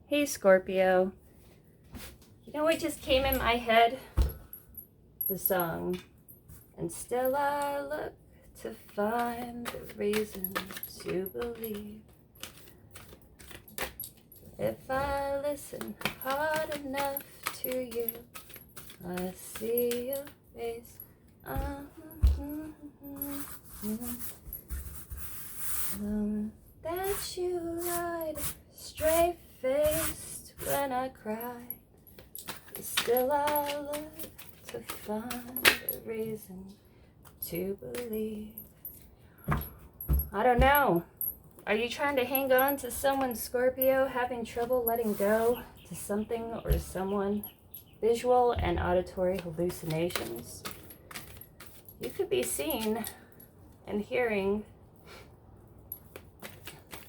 Hey Scorpio, you know what just came in my head? The song, and still I look to find a reason to believe. If I listen hard enough to you, I see your face. That you lied straight faced when I cried. Still I look to find a reason to believe. I don't know. Are you trying to hang on to someone, Scorpio, having trouble letting go to something or someone? Visual and auditory hallucinations. You could be seeing and hearing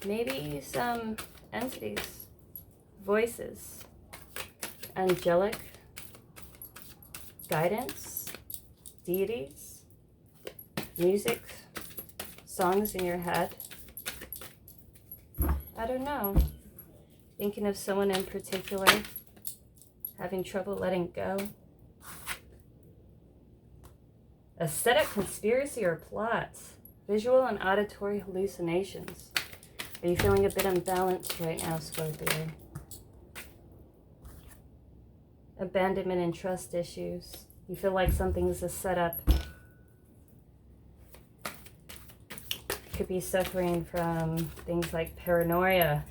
maybe some entities, voices, angelic guidance, deities, music, songs in your head. I don't know. Thinking of someone in particular, having trouble letting go. A setup, conspiracy, or plot. Visual and auditory hallucinations. Are you feeling a bit unbalanced right now, Scorpio? Abandonment and trust issues. You feel like something's a setup. Could be suffering from things like paranoia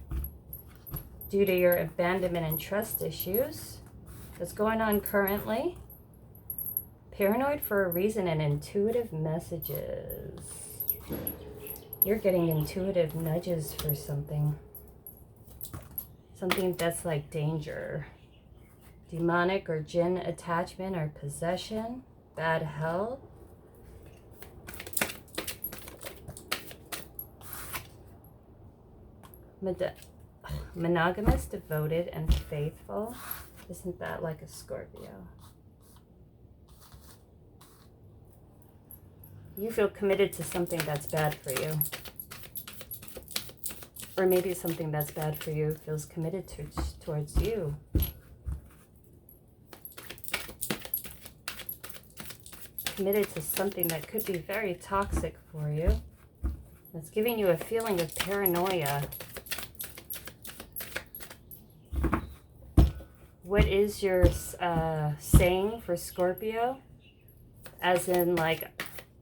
due to your abandonment and trust issues. What's going on currently? Paranoid for a reason and intuitive messages. You're getting intuitive nudges for something. Something that's like danger. Demonic or jinn attachment or possession. Bad health. Monogamous, devoted, and faithful. Isn't that like a Scorpio? You feel committed to something that's bad for you. Or maybe something that's bad for you feels committed towards you. Committed to something that could be very toxic for you. It's giving you a feeling of paranoia. What is your saying for Scorpio? As in, like,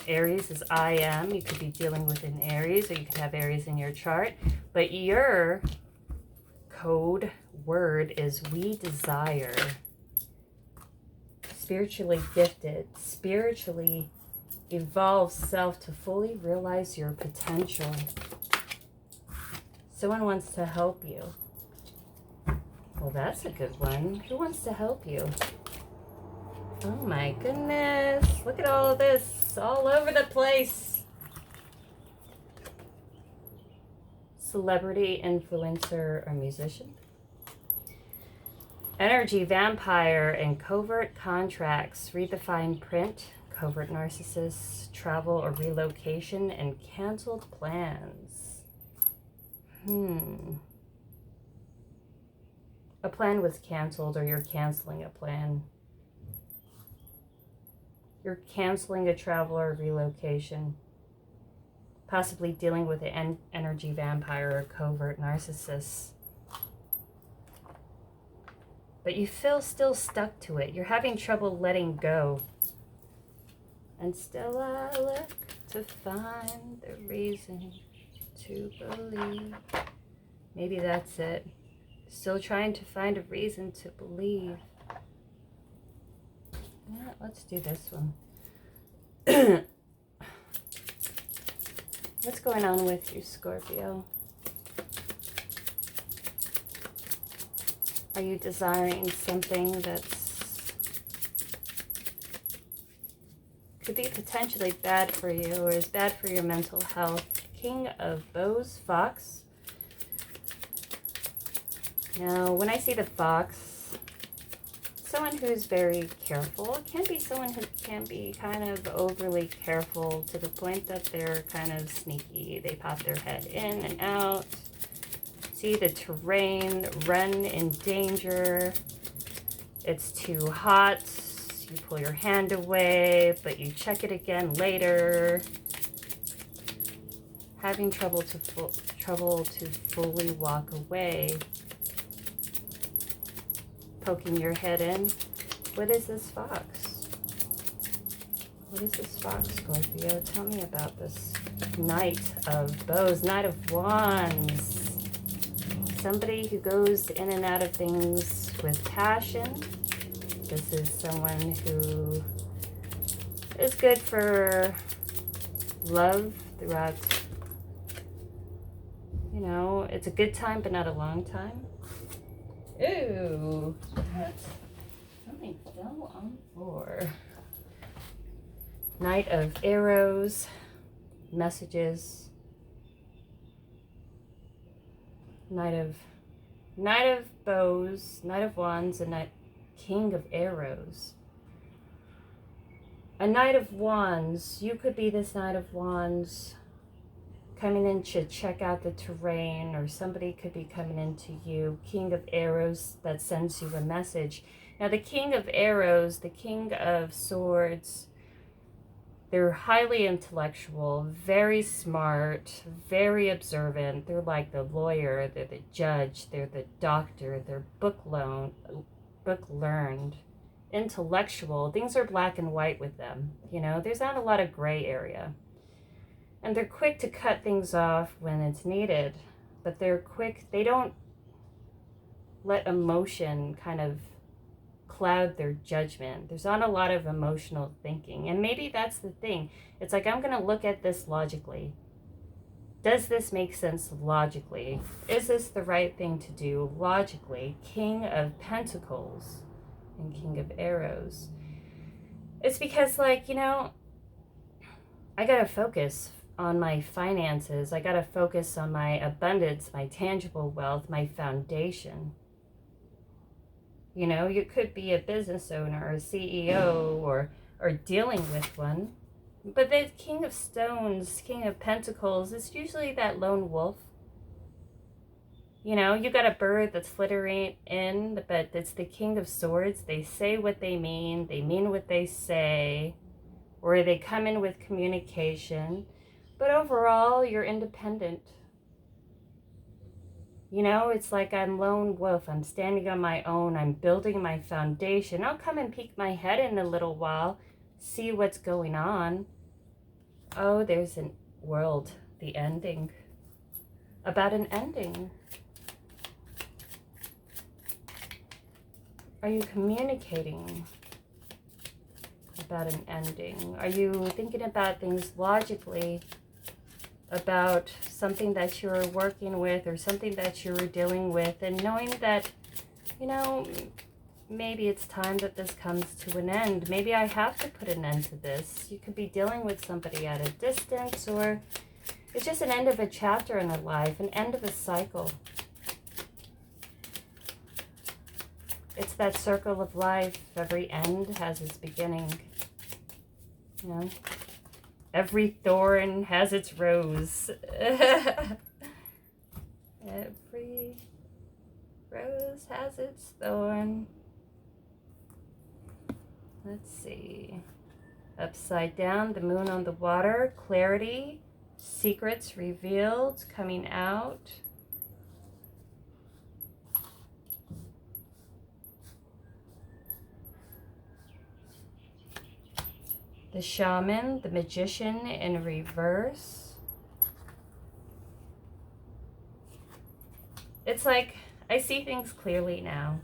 Aries is I am. You could be dealing with an Aries, or you could have Aries in your chart. But your code word is we desire. Spiritually gifted, spiritually evolved self to fully realize your potential. Someone wants to help you. Well, that's a good one. Who wants to help you? Oh my goodness. Look at all of this. All over the place. Celebrity, influencer, or musician. Energy, vampire, and covert contracts. Redefined print. Covert narcissists. Travel or relocation. And canceled plans. A plan was canceled, or you're canceling a plan. You're canceling a travel or relocation. Possibly dealing with an energy vampire or covert narcissist. But you feel still stuck to it. You're having trouble letting go. And still I look to find the reason to believe. Maybe that's it. Still trying to find a reason to believe. Yeah, let's do this one. What's going on with you, Scorpio? Are you desiring something that's could be potentially bad for you or is bad for your mental health? King of Bows, Fox. Now, when I see the fox, someone who's very careful. It can be someone who can be kind of overly careful to the point that they're kind of sneaky. They pop their head in and out see the terrain, run in danger. It's too hot. You pull your hand away, but you check it again later. Having trouble to fully walk away. Poking your head in. What is this fox? What is this fox, Scorpio? Tell me about this Knight of Bows, Knight of Wands. Somebody who goes in and out of things with passion. This is someone who is good for love throughout, you know, it's a good time, but not a long time. Ooh, something fell on the floor. Knight of Arrows, messages. Knight of Bows, Knight of Wands, and King of Arrows. A Knight of Wands, you could be this Knight of Wands coming in to check out the terrain, or somebody could be coming into you. King of Arrows, that sends you a message. Now the King of Arrows, the King of Swords, they're highly intellectual, very smart, very observant. They're like the lawyer, they're the judge, they're the doctor, they're book learned, intellectual. Things are black and white with them. You know, there's not a lot of gray area. And they're quick to cut things off when it's needed, but they're quick. They don't let emotion kind of cloud their judgment. There's not a lot of emotional thinking. And maybe that's the thing. It's like, I'm going to look at this logically. Does this make sense logically? Is this the right thing to do logically? King of Pentacles and King of Arrows. It's because, like, you know, I got to focus on my finances. I got to focus on my abundance, my tangible wealth, my foundation. You know, you could be a business owner or a CEO or dealing with one. But the King of Stones, King of Pentacles, is usually that lone wolf. You know, you got a bird that's flittering in, but it's the King of Swords. They say what they mean what they say, or they come in with communication. But overall, you're independent. You know, it's like I'm lone wolf. I'm standing on my own. I'm building my foundation. I'll come and peek my head in a little while, see what's going on. Oh, there's a world, the ending. About an ending. Are you communicating about an ending? Are you thinking about things logically, about something that you're working with or something that you're dealing with, and knowing that, you know, maybe it's time that this comes to an end. Maybe I have to put an end to this. You could be dealing with somebody at a distance, or it's just an end of a chapter in a life, an end of a cycle. It's that circle of life. Every end has its beginning. You know? Every thorn has its rose. Every rose has its thorn. Let's see. Upside down, the moon on the water, clarity, secrets revealed, coming out. The shaman, the magician in reverse. It's like, I see things clearly now.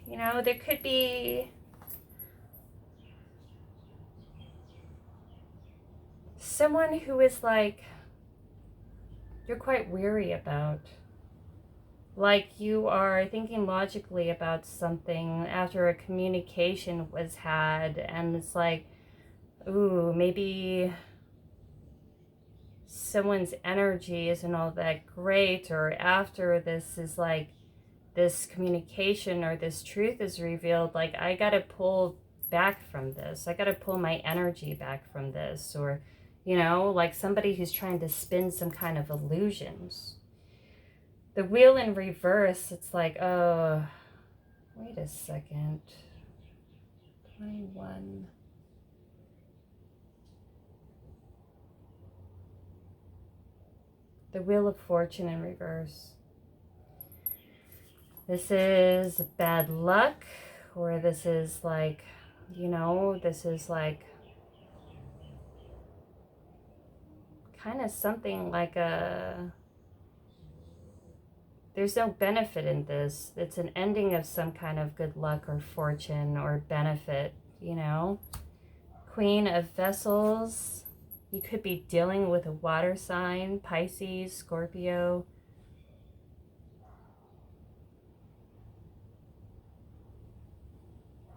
You know, there could be someone who is like, you're quite weary about. Like you are thinking logically about something after a communication was had, and it's like, ooh, maybe someone's energy isn't all that great, or after this is like, this communication or this truth is revealed, like I gotta pull back from this. I gotta pull my energy back from this, or You know, like somebody who's trying to spin some kind of illusions. The wheel in reverse, it's like, oh, wait a second. 21. The Wheel of Fortune in reverse. This is bad luck, or this is like, you know, this is like kind of something like a, there's no benefit in this. It's an ending of some kind of good luck or fortune or benefit, you know. Queen of Vessels. You could be dealing with a water sign, Pisces, Scorpio.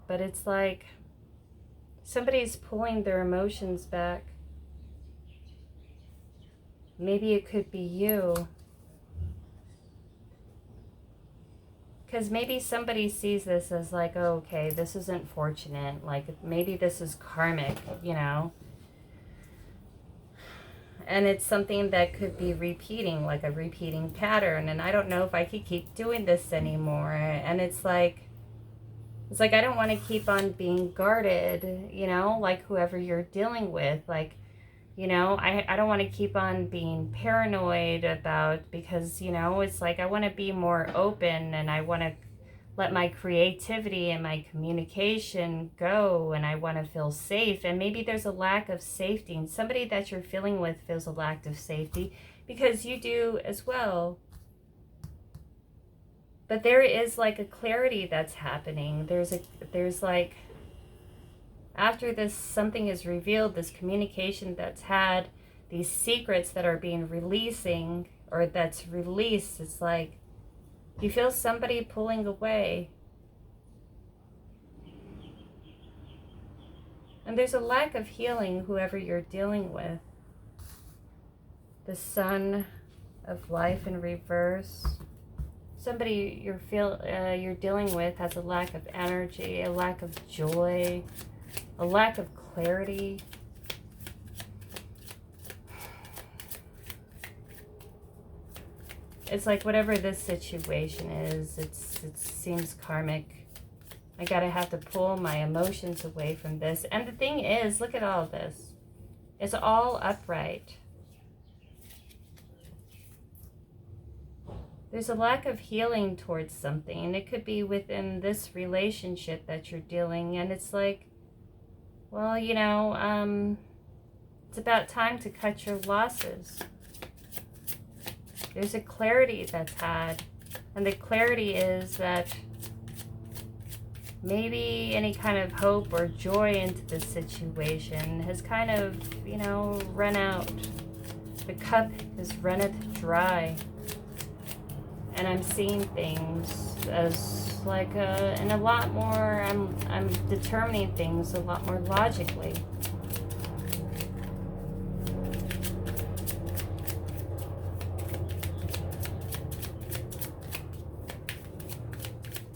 But it's like somebody's pulling their emotions back. Maybe it could be you. Because maybe somebody sees this as like, oh, okay, this isn't fortunate. Like, maybe this is karmic, you know? And it's something that could be repeating, like a repeating pattern. And I don't know if I could keep doing this anymore. And it's like I don't want to keep on being guarded, you know, like whoever you're dealing with. Like, you know, I don't want to keep on being paranoid about, because, you know, it's like I want to be more open, and I want to let my creativity and my communication go, and I want to feel safe. And maybe there's a lack of safety, and somebody that you're feeling with feels a lack of safety because you do as well. But there is like a clarity that's happening. There's like, after this, something is revealed, this communication that's had, these secrets that are being releasing, or that's released, it's like you feel somebody pulling away. And there's a lack of healing, whoever you're dealing with. The Sun of Life in reverse. Somebody you're dealing with has a lack of energy, a lack of joy, a lack of clarity. It's like whatever this situation is, it seems karmic. I gotta have to pull my emotions away from this. And the thing is, look at all this. It's all upright. There's a lack of healing towards something. It could be within this relationship that you're dealing, and it's like, well, you know, it's about time to cut your losses. There's a clarity that's had, and the clarity is that maybe any kind of hope or joy into this situation has kind of, you know, run out. The cup has runneth dry. And I'm seeing things as like and a lot more, I'm determining things a lot more logically.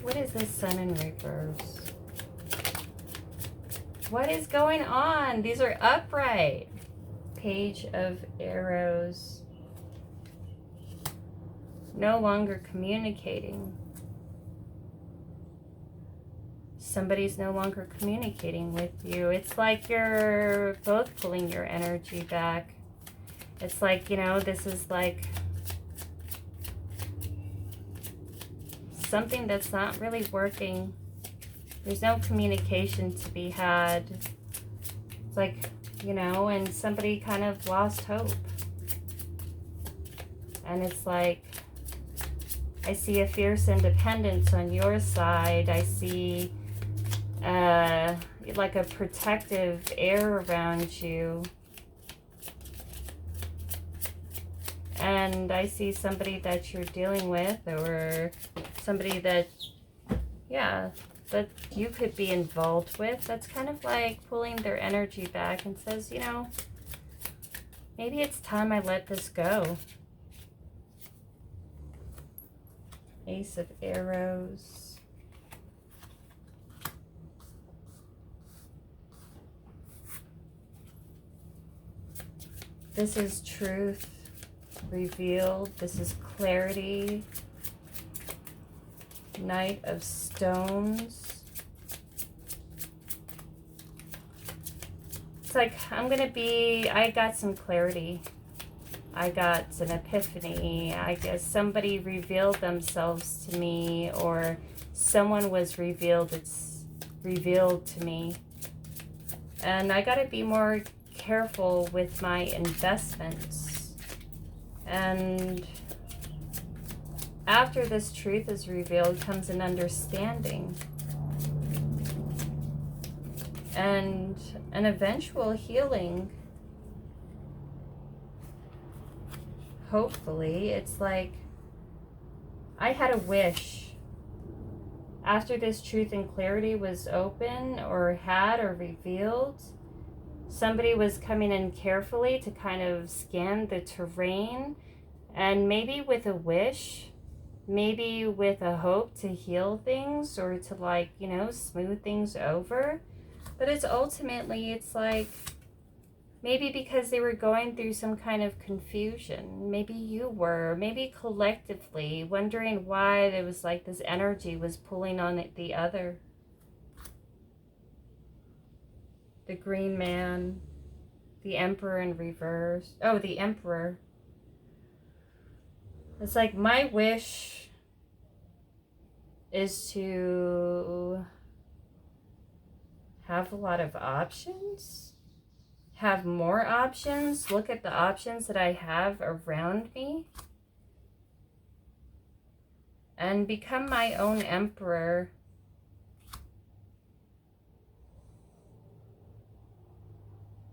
What is this Sun in reverse? What is going on? These are upright. Page of Arrows. No longer communicating. Somebody's no longer communicating with you. It's like you're both pulling your energy back. It's like, you know, this is like something that's not really working. There's no communication to be had. It's like, you know, and somebody kind of lost hope. And it's like, I see a fierce independence on your side. I see like a protective air around you. And I see somebody that you're dealing with, or somebody that, yeah, that you could be involved with. That's kind of like pulling their energy back and says, you know, maybe it's time I let this go. Ace of Arrows. This is truth revealed. This is clarity. Knight of Stones. It's like I got some clarity. I got an epiphany. I guess somebody revealed themselves to me, or someone was revealed. It's revealed to me. And I got to be more careful with my investments. And after this truth is revealed comes an understanding and an eventual healing. Hopefully. It's like I had a wish after this truth and clarity was open or revealed. Somebody was coming in carefully to kind of scan the terrain, and maybe with a wish, maybe with a hope to heal things or to, like, you know, smooth things over. But it's like maybe because they were going through some kind of confusion. Maybe you were, maybe collectively wondering why there was like this energy was pulling on the other. The Green Man, the Emperor in reverse. Oh, the Emperor. It's like my wish is to have a lot of options, have more options, look at the options that I have around me, and become my own emperor.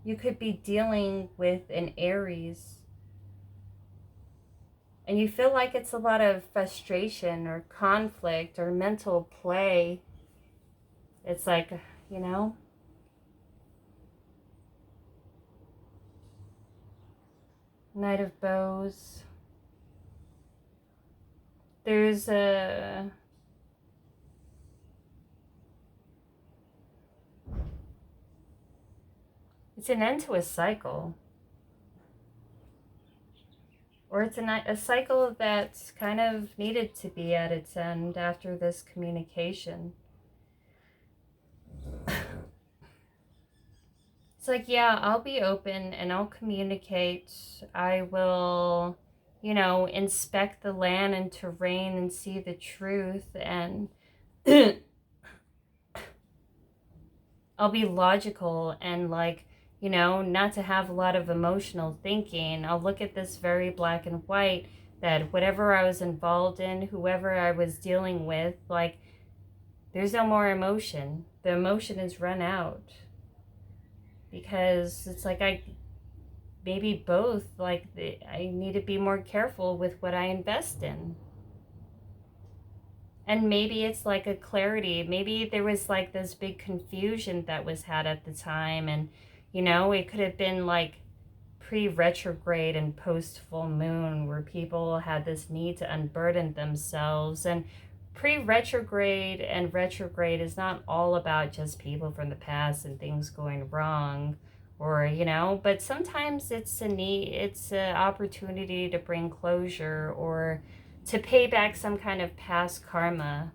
You could be dealing with an Aries, and you feel like it's a lot of frustration or conflict or mental play. It's like, you know, Knight of Bows. There's it's an end to a cycle. Or it's a cycle that's kind of needed to be at its end after this communication. It's like, yeah, I'll be open and I'll communicate. I will, you know, inspect the land and terrain and see the truth, and I'll be logical and, like, you know, not to have a lot of emotional thinking. I'll look at this very black and white, that whatever I was involved in, whoever I was dealing with, like, there's no more emotion. The emotion is run out. Because it's like maybe both, like, I need to be more careful with what I invest in. And maybe it's like a clarity. Maybe there was like this big confusion that was had at the time, and, you know, it could have been like pre-retrograde and post-full moon where people had this need to unburden themselves. And pre-retrograde and retrograde is not all about just people from the past and things going wrong, or, you know, but sometimes it's an opportunity to bring closure or to pay back some kind of past karma.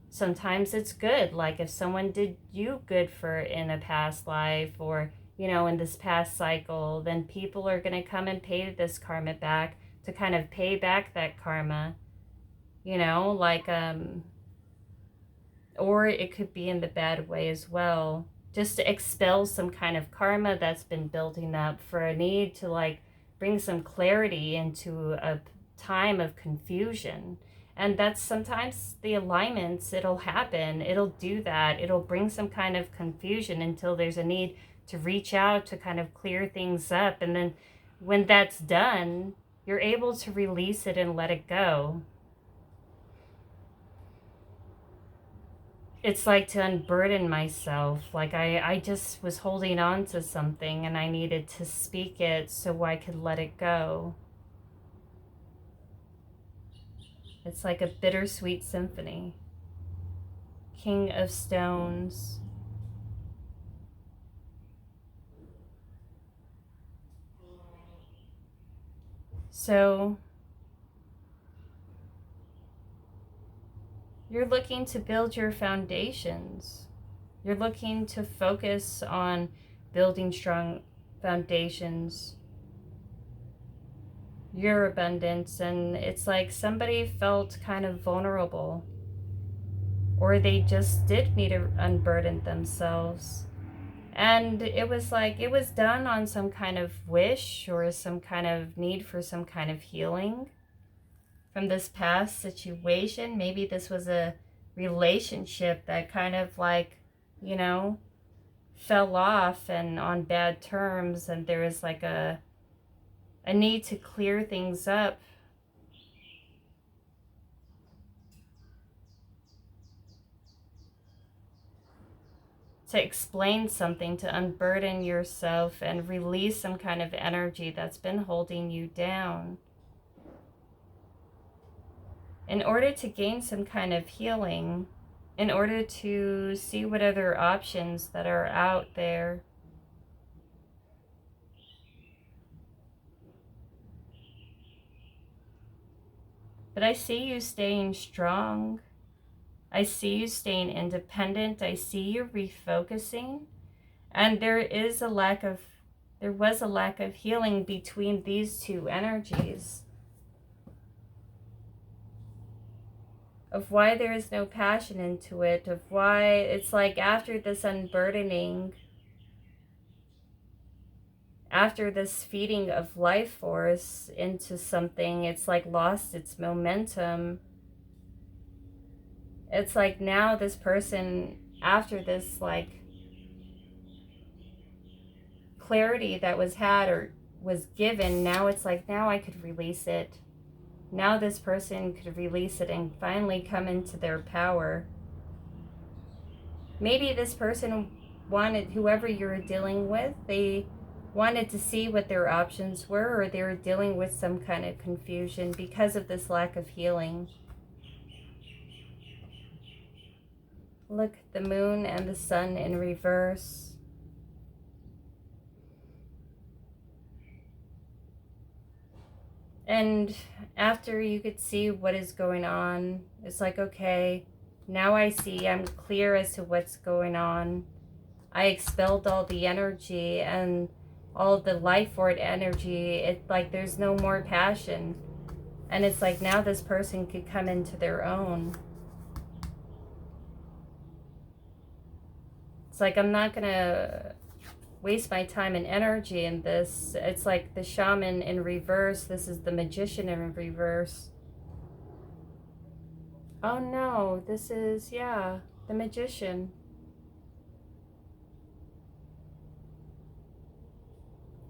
Sometimes it's good, like if someone did you good for in a past life, or, you know, in this past cycle, then people are going to come and pay this karma back to kind of pay back that karma, you know, like, or it could be in the bad way as well, just to expel some kind of karma that's been building up for a need to, like, bring some clarity into a time of confusion. And that's sometimes the alignments, it'll happen, it'll do that, it'll bring some kind of confusion until there's a need to reach out to kind of clear things up. And then when that's done, you're able to release it and let it go. It's like to unburden myself. Like I just was holding on to something and I needed to speak it so I could let it go. It's like a bittersweet symphony. King of Stones. So you're looking to build your foundations. You're looking to focus on building strong foundations, your abundance. And it's like somebody felt kind of vulnerable, or they just did need to unburden themselves. And it was like, it was done on some kind of wish or some kind of need for some kind of healing from this past situation. Maybe this was a relationship that kind of like, you know, fell off and on bad terms, and there was like a need to clear things up. To explain something, to unburden yourself and release some kind of energy that's been holding you down. In order to gain some kind of healing, in order to see what other options that are out there. But I see you staying strong. I see you staying independent. I see you refocusing. And there was a lack of healing between these two energies. Of why there is no passion into it, of why it's like after this unburdening, after this feeding of life force into something, it's like lost its momentum. It's like now this person, after this like clarity that was had or was given, now it's like, now I could release it. Now this person could release it and finally come into their power. Maybe this person wanted, whoever you're dealing with, they wanted to see what their options were, or they were dealing with some kind of confusion because of this lack of healing. Look, the moon and the sun in reverse. And after you could see what is going on, it's like, okay, now I see, I'm clear as to what's going on. I expelled all the energy and all of the life force energy. It's like there's no more passion. And it's like now this person could come into their own. It's like, I'm not going to waste my time and energy in this. It's like the shaman in reverse. This is the magician in reverse. Oh no, this is, yeah, the magician.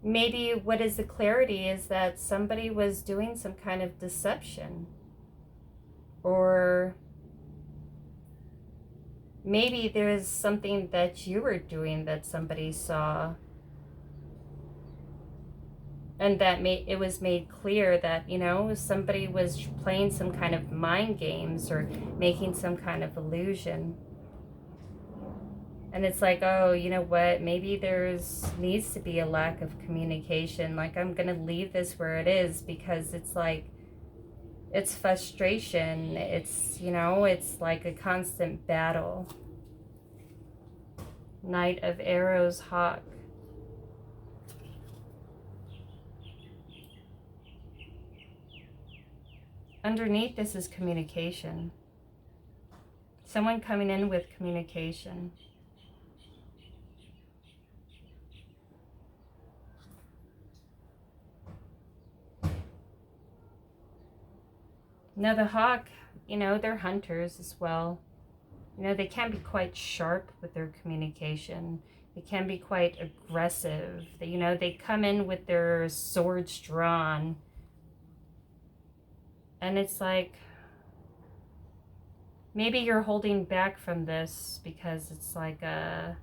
Maybe what is the clarity is that somebody was doing some kind of deception. Or maybe there's something that you were doing that somebody saw. And that it was made clear that, you know, somebody was playing some kind of mind games or making some kind of illusion. And it's like, oh, you know what, maybe needs to be a lack of communication. Like, I'm going to leave this where it is, because it's like, it's frustration. It's, you know, it's like a constant battle. Knight of Arrows, Hawk. Underneath this is communication. Someone coming in with communication. Now the hawk, you know, they're hunters as well. You know, they can be quite sharp with their communication. They can be quite aggressive. You know, they come in with their swords drawn. And it's like, maybe you're holding back from this because it's like a...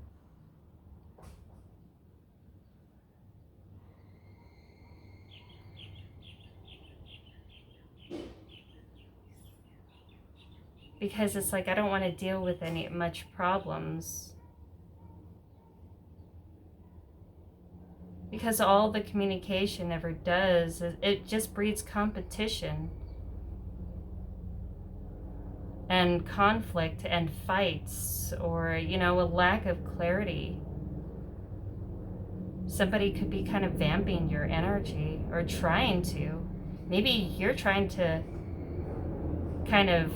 Because it's like, I don't want to deal with much problems. because all the communication ever does is it just breeds competition and conflict and fights, or, you know, a lack of clarity. Somebody could be kind of vamping your energy, or trying to. Maybe you're trying to kind of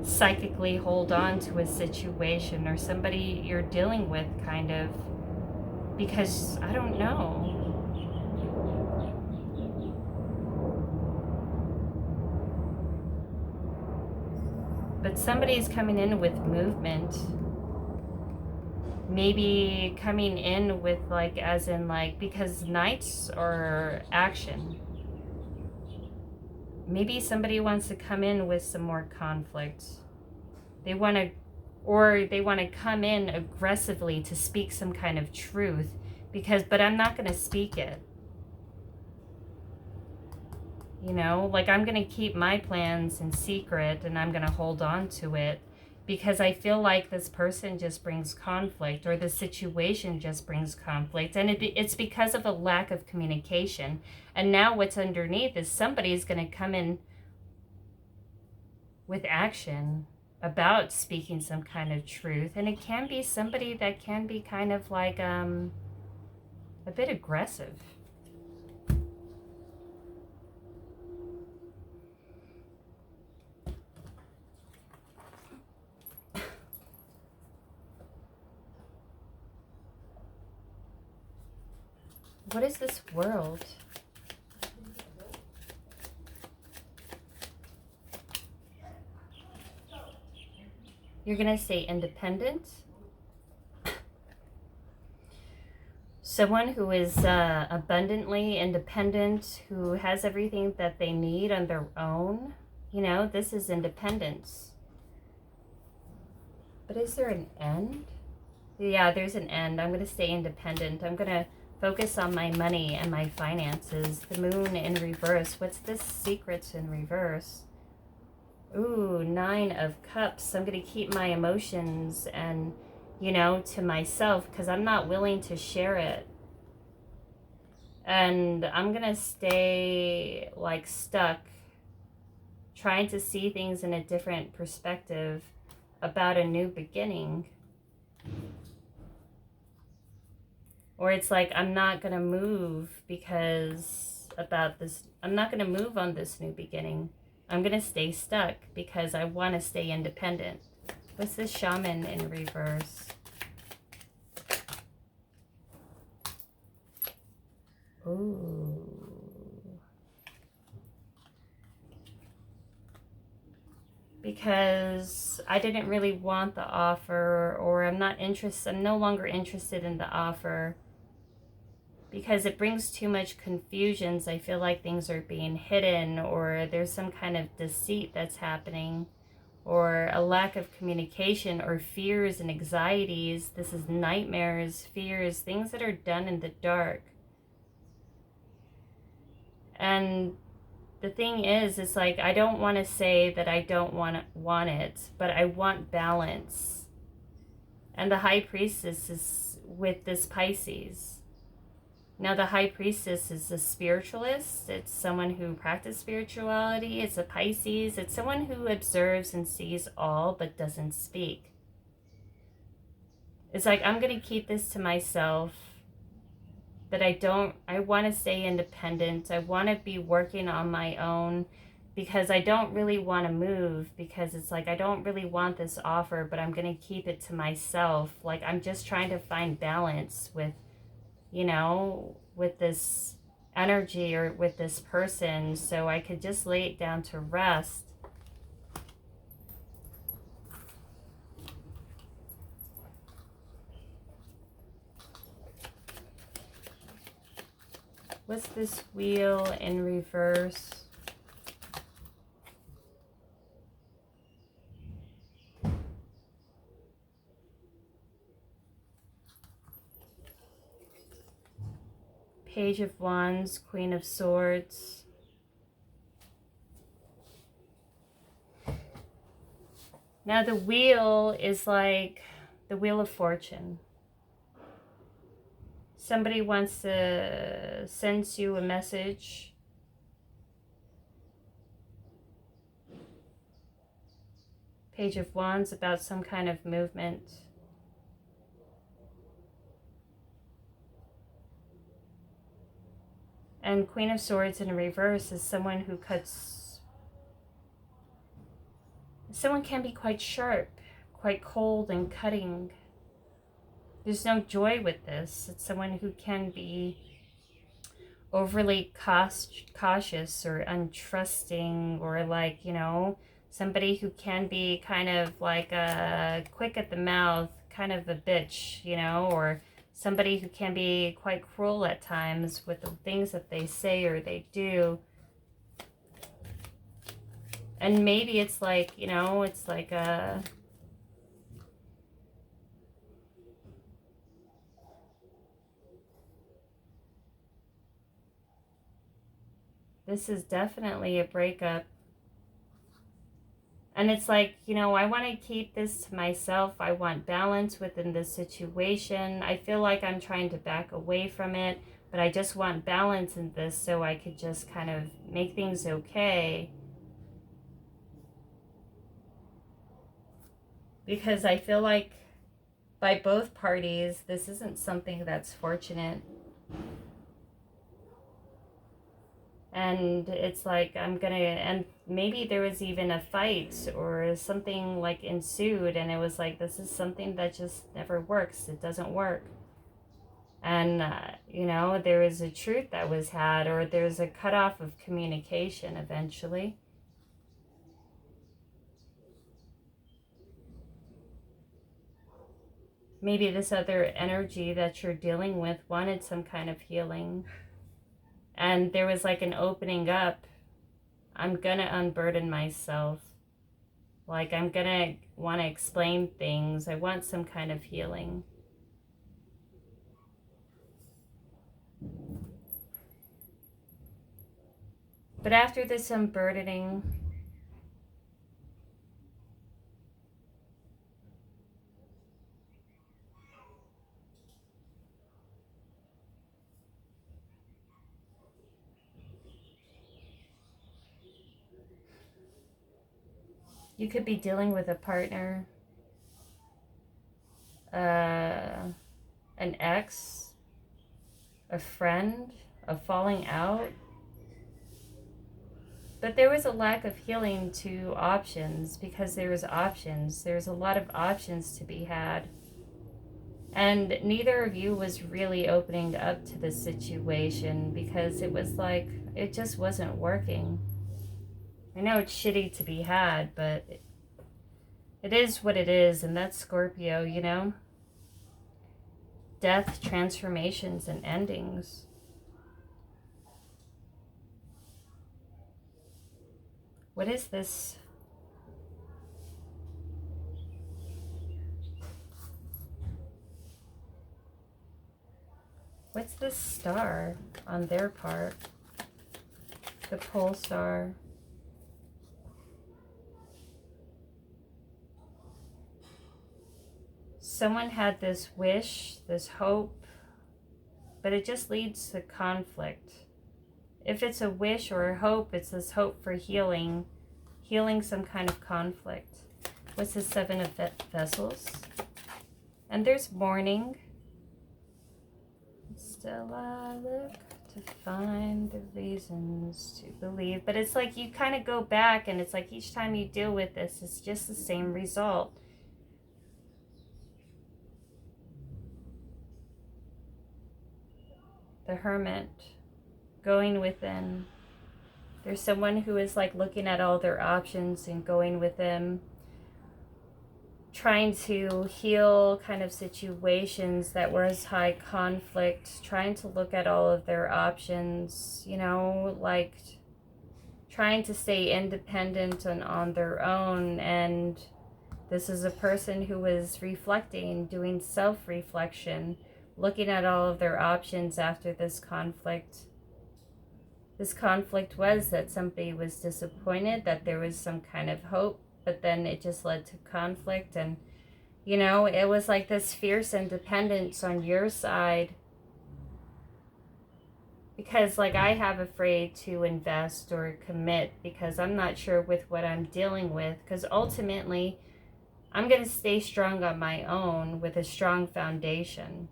psychically hold on to a situation, or somebody you're dealing with, kind of, because I don't know. But somebody's coming in with movement. Maybe coming in with, like, as in, like, because knights are action. Maybe somebody wants to come in with some more conflict. They want to come in aggressively to speak some kind of truth, but I'm not going to speak it. You know, like, I'm going to keep my plans in secret, and I'm going to hold on to it, because I feel like this person just brings conflict, or the situation just brings conflict, and it's because of a lack of communication. And now what's underneath is somebody's going to come in with action about speaking some kind of truth, and it can be somebody that can be kind of like a bit aggressive. What is this world? You're going to say independent. Someone who is abundantly independent, who has everything that they need on their own. You know, this is independence. But is there an end? Yeah, there's an end. I'm going to stay independent. I'm going to focus on my money and my finances. The moon in reverse. What's this? Secrets in reverse. Ooh, 9 of Cups. I'm going to keep my emotions and, you know, to myself, because I'm not willing to share it. And I'm going to stay, like, stuck, trying to see things in a different perspective about a new beginning. Or it's like, I'm not going to move because about this. I'm not going to move on this new beginning. I'm going to stay stuck because I want to stay independent. What's this? Shaman in reverse. Ooh. Because I didn't really want the offer, or I'm no longer interested in the offer, because it brings too much confusions. I feel like things are being hidden, or there's some kind of deceit that's happening, or a lack of communication, or fears and anxieties. This is nightmares, fears, things that are done in the dark. And the thing is, it's like, I don't want to say that I don't want it, but I want balance. And the High Priestess is with this Pisces. Now, the High Priestess is a spiritualist. It's someone who practices spirituality. It's a Pisces. It's someone who observes and sees all but doesn't speak. It's like, I'm going to keep this to myself. But I want to stay independent. I want to be working on my own, because I don't really want to move, because it's like, I don't really want this offer, but I'm going to keep it to myself. Like, I'm just trying to find balance with, you know, with this energy, or with this person, so I could just lay it down to rest. What's this? Wheel in reverse. Page of Wands, Queen of Swords. Now the wheel is like the Wheel of Fortune. Somebody wants to send you a message. Page of Wands about some kind of movement. And Queen of Swords in reverse is someone who cuts... Someone can be quite sharp, quite cold and cutting. There's no joy with this. It's someone who can be overly cautious or untrusting, or like, you know, somebody who can be kind of like quick at the mouth, kind of a bitch, you know, or somebody who can be quite cruel at times with the things that they say or they do. And maybe it's like, you know, it's like a... This is definitely a breakup. And it's like, you know, I want to keep this to myself. I want balance within this situation. I feel like I'm trying to back away from it, but I just want balance in this so I could just kind of make things okay. Because I feel like by both parties, this isn't something that's fortunate. And it's like, I'm gonna, and maybe there was even a fight or something like ensued, and it was like, this is something that just never works. It doesn't work. And, you know, there is a truth that was had, or there's a cutoff of communication eventually. Maybe this other energy that you're dealing with wanted some kind of healing. And there was like an opening up. I'm gonna unburden myself. Like, I'm gonna want to explain things. I want some kind of healing. But after this unburdening, you could be dealing with a partner, an ex, a friend, a falling out. But there was a lack of healing to options, because there was options. There's a lot of options to be had. And neither of you was really opening up to the situation, because it was like, it just wasn't working. I know it's shitty to be had, but it is what it is, and that's Scorpio, you know? Death, transformations, and endings. What is this? What's this star on their part? The pole star. Someone had this wish, this hope, but it just leads to conflict. If it's a wish or a hope, it's this hope for healing, healing some kind of conflict. What's the Seven of Vessels? And there's mourning. Still I look to find the reasons to believe. But it's like you kind of go back, and it's like each time you deal with this, it's just the same result. The Hermit, going within. There's someone who is like looking at all their options and going within, trying to heal kind of situations that were as high conflict, trying to look at all of their options, you know, like trying to stay independent and on their own. And this is a person who was reflecting, doing self-reflection, looking at all of their options after this conflict. This conflict was that somebody was disappointed, that there was some kind of hope, but then it just led to conflict. And, you know, it was like this fierce independence on your side, because like I have afraid to invest or commit because I'm not sure with what I'm dealing with, because ultimately I'm going to stay strong on my own with a strong foundation.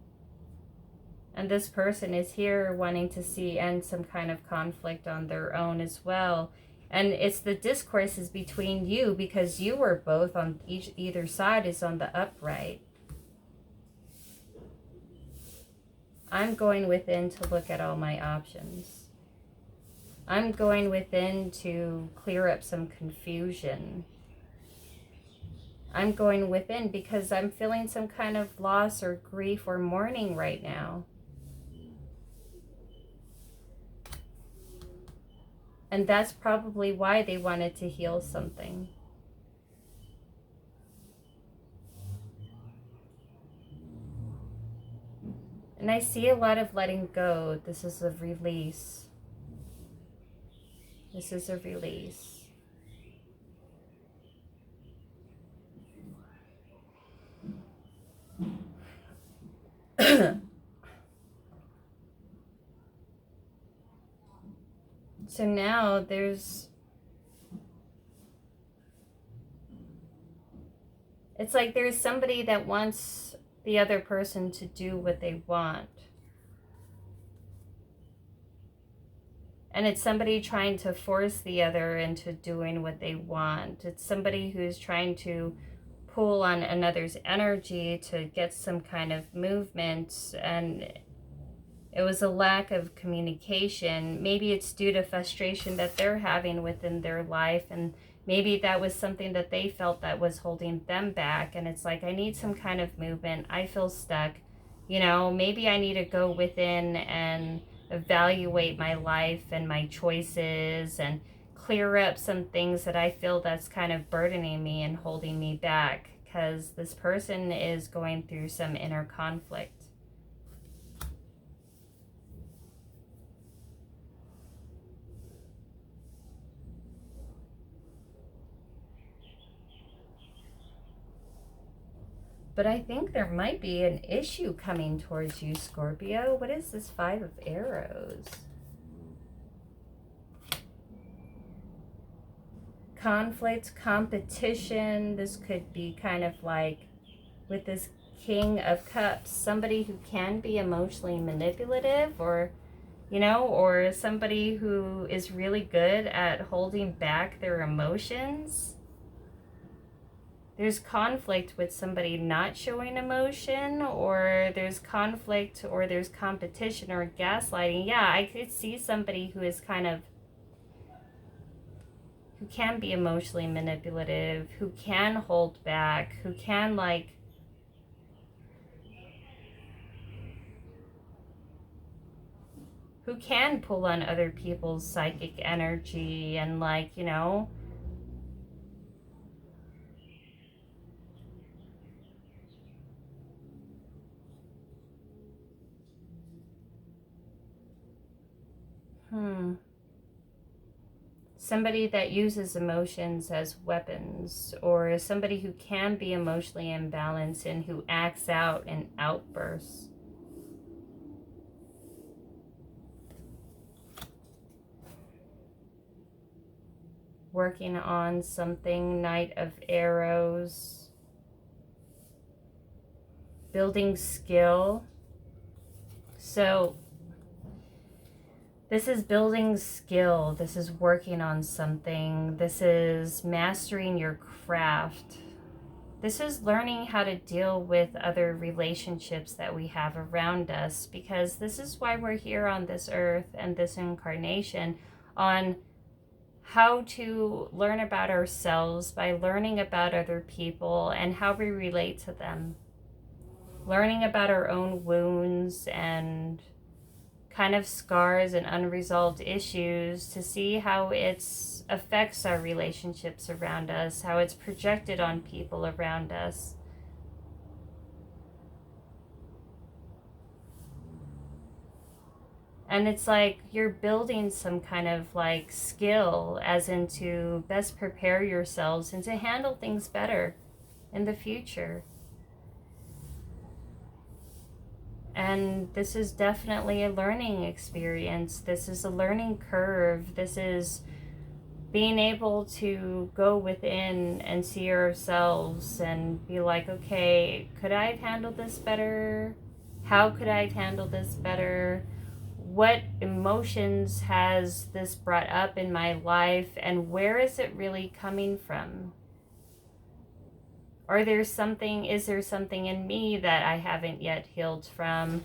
And this person is here wanting to see end some kind of conflict on their own as well. And it's the discourses between you, because you were both on either side is on the upright. I'm going within to look at all my options. I'm going within to clear up some confusion. I'm going within because I'm feeling some kind of loss or grief or mourning right now. And that's probably why they wanted to heal something. And I see a lot of letting go. This is a release. This is a release. So now it's like there's somebody that wants the other person to do what they want. And it's somebody trying to force the other into doing what they want. It's somebody who's trying to pull on another's energy to get some kind of movement, and it was a lack of communication. Maybe it's due to frustration that they're having within their life, and maybe that was something that they felt that was holding them back. And it's like, I need some kind of movement. I feel stuck. You know, maybe I need to go within and evaluate my life and my choices and clear up some things that I feel that's kind of burdening me and holding me back, because this person is going through some inner conflict. But I think there might be an issue coming towards you, Scorpio. What is this 5 of Arrows? Conflict, competition. This could be kind of like with this King of Cups, somebody who can be emotionally manipulative, or, you know, or somebody who is really good at holding back their emotions. There's conflict with somebody not showing emotion, or there's conflict, or there's competition or gaslighting. Yeah, I could see somebody who is kind of, who can be emotionally manipulative, who can hold back, who can like, who can pull on other people's psychic energy and like, you know, somebody that uses emotions as weapons, or somebody who can be emotionally imbalanced and who acts out in outbursts. Working on something, Knight of Arrows. Building skill. So this is building skill. This is working on something. This is mastering your craft. This is learning how to deal with other relationships that we have around us, because this is why we're here on this earth and this incarnation, on how to learn about ourselves by learning about other people and how we relate to them. Learning about our own wounds and kind of scars and unresolved issues, to see how it affects our relationships around us, how it's projected on people around us. And it's like you're building some kind of like skill, as in to best prepare yourselves and to handle things better in the future. And this is definitely a learning experience. This is a learning curve. This is being able to go within and see ourselves and be like, okay, could I have handled this better? How could I have handled this better? What emotions has this brought up in my life, and where is it really coming from? Is there something in me that I haven't yet healed from?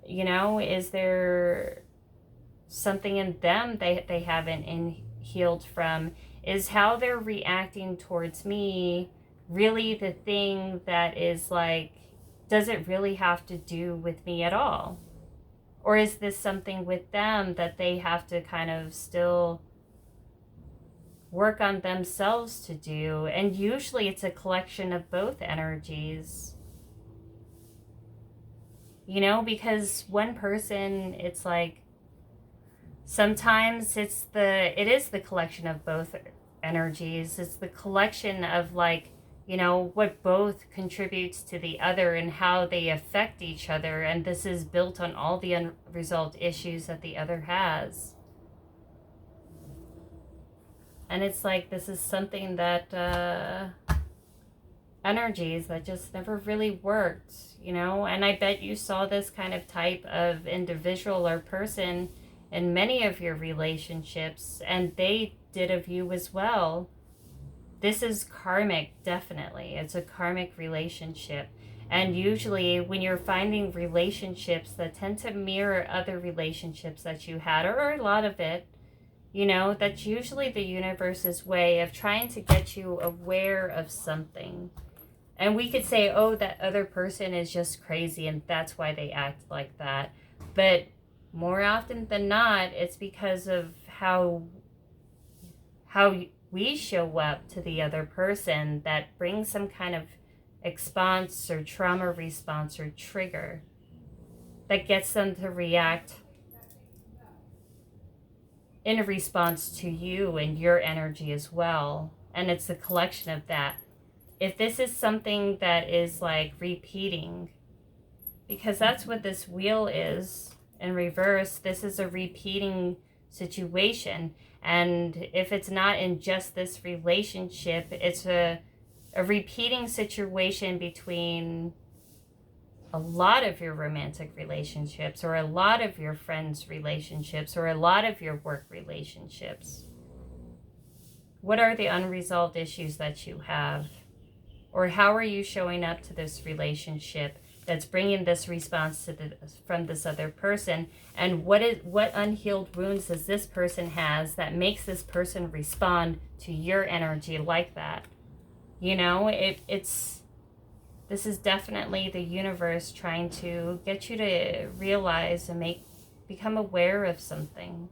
Is there something in them they haven't healed from? Is how they're reacting towards me really the thing that is like, does it really have to do with me at all? Or is this something with them that they have to kind of still work on themselves to do? And usually it's a collection of both energies. Because one person, it's like, sometimes it is the collection of both energies. It's the collection of like, what both contributes to the other and how they affect each other. And this is built on all the unresolved issues that the other has. And it's like, this is something that energies that just never really worked, and I bet you saw this kind of type of individual or person in many of your relationships, and they did of you as well. This is karmic, definitely. It's a karmic relationship. And usually when you're finding relationships that tend to mirror other relationships that you had, or a lot of it, that's usually the universe's way of trying to get you aware of something. And we could say, oh, that other person is just crazy and that's why they act like that. But more often than not, it's because of how we show up to the other person that brings some kind of response or trauma response or trigger that gets them to react in a response to you and your energy as well. And it's a collection of that. If this is something that is like repeating, because that's what this wheel is in reverse, this is a repeating situation. And if it's not in just this relationship, it's a repeating situation between a lot of your romantic relationships, or a lot of your friends' relationships, or a lot of your work relationships. What are the unresolved issues that you have? Or how are you showing up to this relationship that's bringing this response from this other person? And what unhealed wounds does this person has that makes this person respond to your energy like that? This is definitely the universe trying to get you to realize and become aware of something,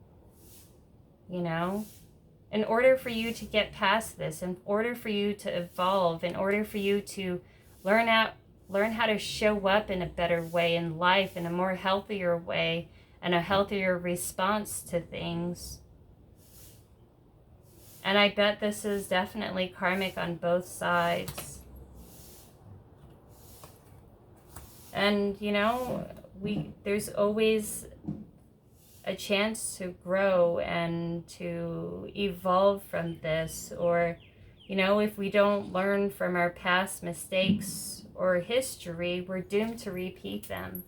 in order for you to get past this, in order for you to evolve, in order for you to learn how to show up in a better way in life, in a more healthier way, and a healthier response to things. And I bet this is definitely karmic on both sides. And, there's always a chance to grow and to evolve from this. Or, if we don't learn from our past mistakes or history, we're doomed to repeat them.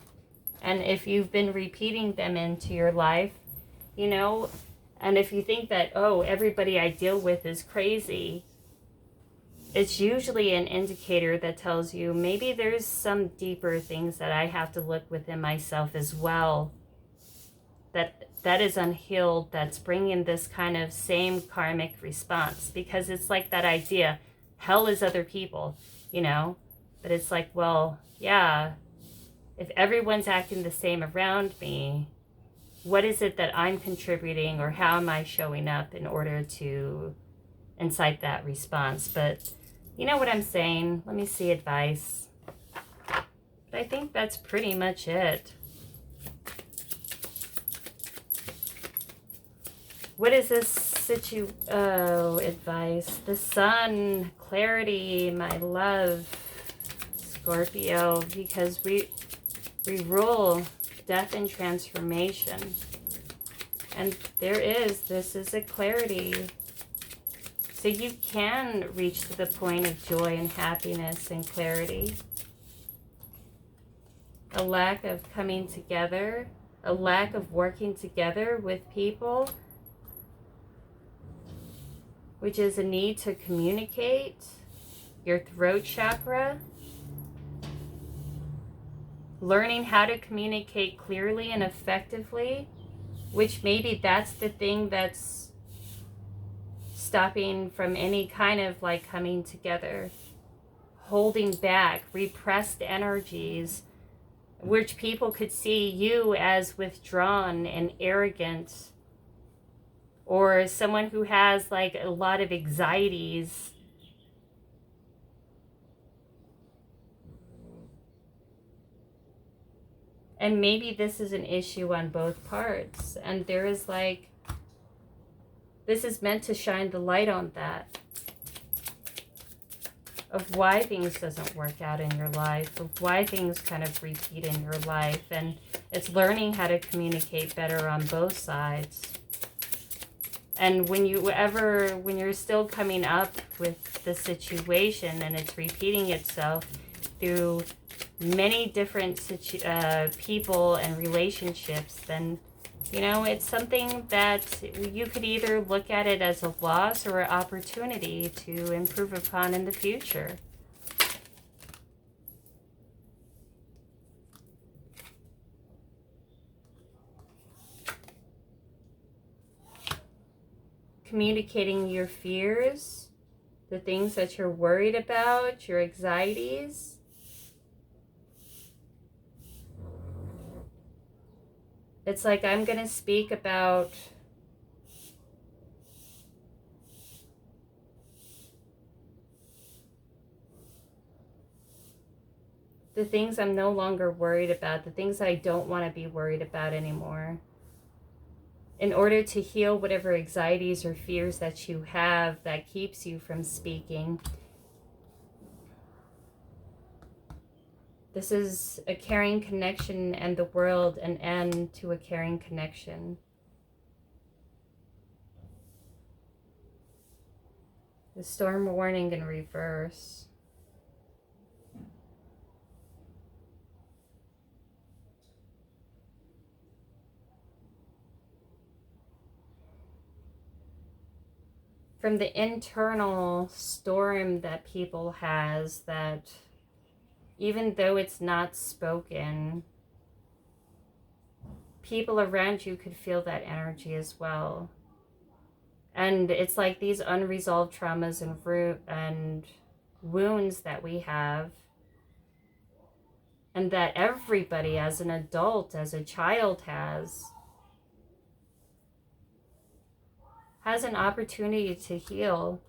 And if you've been repeating them into your life, and if you think that, oh, everybody I deal with is crazy, it's usually an indicator that tells you maybe there's some deeper things that I have to look within myself as well, that is unhealed, that's bringing this kind of same karmic response. Because it's like that idea, hell is other people, but it's like, well, yeah, if everyone's acting the same around me, what is it that I'm contributing, or how am I showing up in order to incite that response? But you know what I'm saying? Let me see advice. But I think that's pretty much it. What is this advice? The sun, clarity, my love, Scorpio, because We rule death and transformation. And this is a clarity. So you can reach to the point of joy and happiness and clarity. A lack of coming together, a lack of working together with people, which is a need to communicate, your throat chakra, learning how to communicate clearly and effectively, which maybe that's the thing that's stopping from any kind of like coming together, holding back, repressed energies, which people could see you as withdrawn and arrogant, or someone who has like a lot of anxieties. And maybe this is an issue on both parts. And there is like, this is meant to shine the light on that. Of why things doesn't work out in your life. Of why things kind of repeat in your life. And it's learning how to communicate better on both sides. And when you're still coming up with the situation and it's repeating itself through many different people and relationships, then, you know, it's something that you could either look at it as a loss or an opportunity to improve upon in the future. Communicating your fears, the things that you're worried about, your anxieties. It's like I'm going to speak about the things I'm no longer worried about, the things I don't want to be worried about anymore. In order to heal whatever anxieties or fears that you have that keeps you from speaking. This is a caring connection and the world an end to a caring connection. The storm warning in reverse. From the internal storm that people has, that even though it's not spoken, people around you could feel that energy as well. And it's like these unresolved traumas and wounds that we have, and that everybody as an adult, as a child has an opportunity to heal.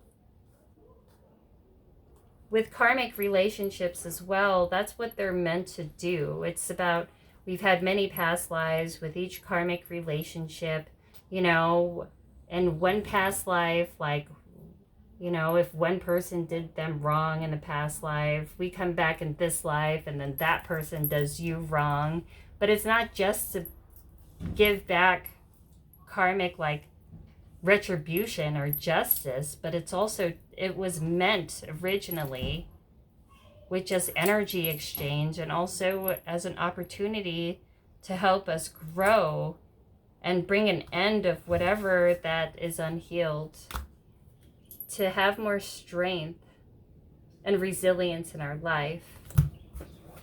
With karmic relationships as well, that's what they're meant to do. It's about, we've had many past lives with each karmic relationship, you know, in one past life, like, you know, if one person did them wrong in the past life, we come back in this life and then that person does you wrong. But it's not just to give back karmic, like, retribution or justice, but it's also, it was meant originally with just energy exchange, and also as an opportunity to help us grow and bring an end of whatever that is unhealed, to have more strength and resilience in our life.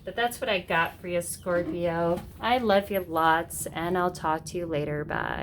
But that's what I got for you, Scorpio. I love you lots, and I'll talk to you later. Bye.